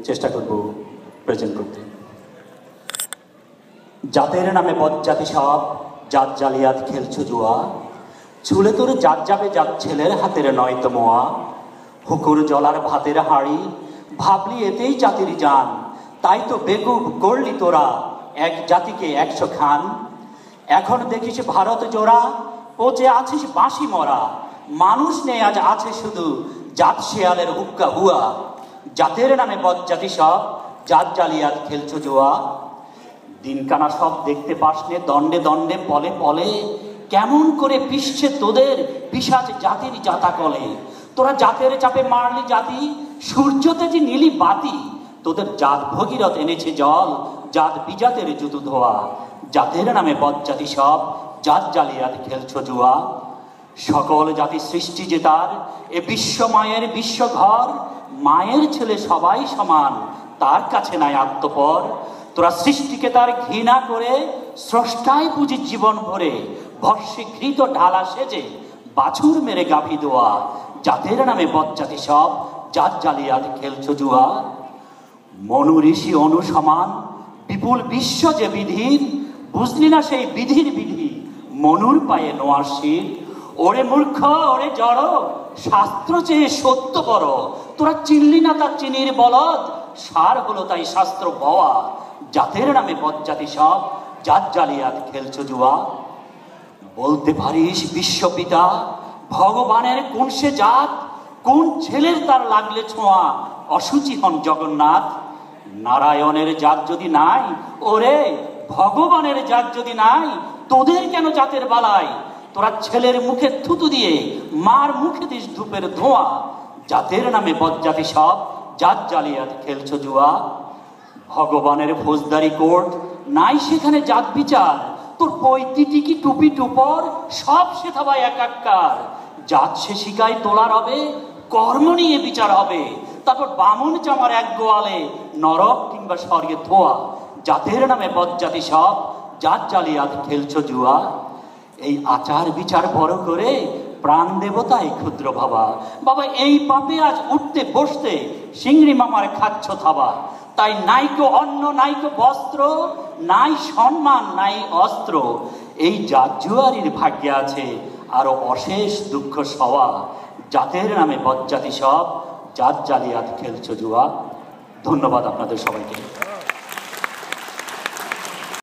চেষ্টা করব প্রেজেন্ট করতে। জাতের নামে বজ্জাতি সব, জাত জালিয়াত খেলছো জুয়া, ছুলে তোর জাত যাবে জাত ছেলের হাতের নয়তো মোয়া। হুকুর জলার ভাতের হাঁড়ি, ভাবলি এতেই জাতির জান, তাই তো বেকুব করলি তোরা এক জাতিকে 100 খান। এখন দেখিস ভারত জোড়া, পচে আছিস বাঁশি মরা, মানুষ নেই আজ আছে শুধু জাত শেয়ালের হুক্কা হুয়া। জাতের নামে বজ্জাতি সব, জাত জালিয়াত খেলছো জুয়া। দিনকানা সব দেখতে পাসনে দণ্ডে দণ্ডে পলে পলে, কেমন করে পিষছে তোদের পিশাচ জাতির জাতা কলে। তোরা জাতের চাপে মারলি জাতি, সূর্যতে যে নীলি বাতি, তোদের জাত ভগীরথ এনেছে জল, জাত বিজাতের জুতু ধোয়া। জাতের নামে বজ্জাতি সব, জাত জালিয়াত খেলছো জুয়া। সকল জাতি সৃষ্টি যে তার, এ বিশ্ব মায়ের বিশ্বঘর, মায়ের ছেলে সবাই সমান, তার কাছে নাই আত্মপর। তোরা সৃষ্টিকে তার ঘৃণা করে স্রষ্টায় পুঁজি জীবন ভরে, ভর্ষে ঘৃত ঢালা সেজে বাছুর মেরে গাভী দোয়া। জাতের নামে বজ্জাতি সব, জাত জালিয়াত খেলছো জুয়া। মনু ঋষি অনুসমান, বিপুল বিশ্ব যে বিধির, বুঝলি না সেই বিধির বিধি, মনুর পায়ে নোয়ার শির। ওরে মূর্খ ওরে জড়, শাস্ত্র চেয়ে সত্য বড়, তোরা চিনলি না তার চিনির বলদ, সার হলো তাই শাস্ত্র বওয়া। জাতের নামে বজ্জাতি সব, জাত জালিয়াত খেলছো জুয়া। বলতে পারিস বিশ্বপিতা ভগবানের কোন সে জাত, কোন ছেলের তার লাগলে ছোঁয়া অসুচি হন জগন্নাথ। নারায়ণের জাত যদি নাই, ওরে ভগবানের জাত যদি নাই, তোদের কেন জাতের বালাই। তোরা ছেলের মুখে থুতু দিয়ে মার মুখে দিস ধূপের ধোঁয়া। জাতের নামে বজ্জাতি সব, জাত জালিয়াত খেলছো জুয়া। ভগবানের ফৌজদারি কোর্ট নাই সেখানে জাত বিচার, তোর পৈতিটিকি টুপি টুপর সব শেখাবায় একাকার। জাত সে শিকায় তোলার হবে, কর্ম নিয়ে বিচার হবে, তারপর বামুন চামার এক গোয়ালে নরক কিংবা স্বর্গে ধোয়া। জাতের নামে বজ্জাতি সব, জাত জালিয়াত খেলছো জুয়া। এই আচার বিচার বড় করে প্রাণ দেবতায় ক্ষুদ্র ভাবা, বাবা এই পাপে আজ উঠতে বসতে সিংড়ি মামার খাচ্ছ থাবা। তাই নাইকো অন্ন নাইকো বস্ত্র, নাই সম্মান নাই অস্ত্র, এই জাত জুয়ারির ভাগ্যে আছে আরো অশেষ দুঃখ সওয়া। জাতের নামে বজ্জাতি সব, জাত জালিয়াত খেলছো জুয়া। ধন্যবাদ আপনাদের সবাইকে।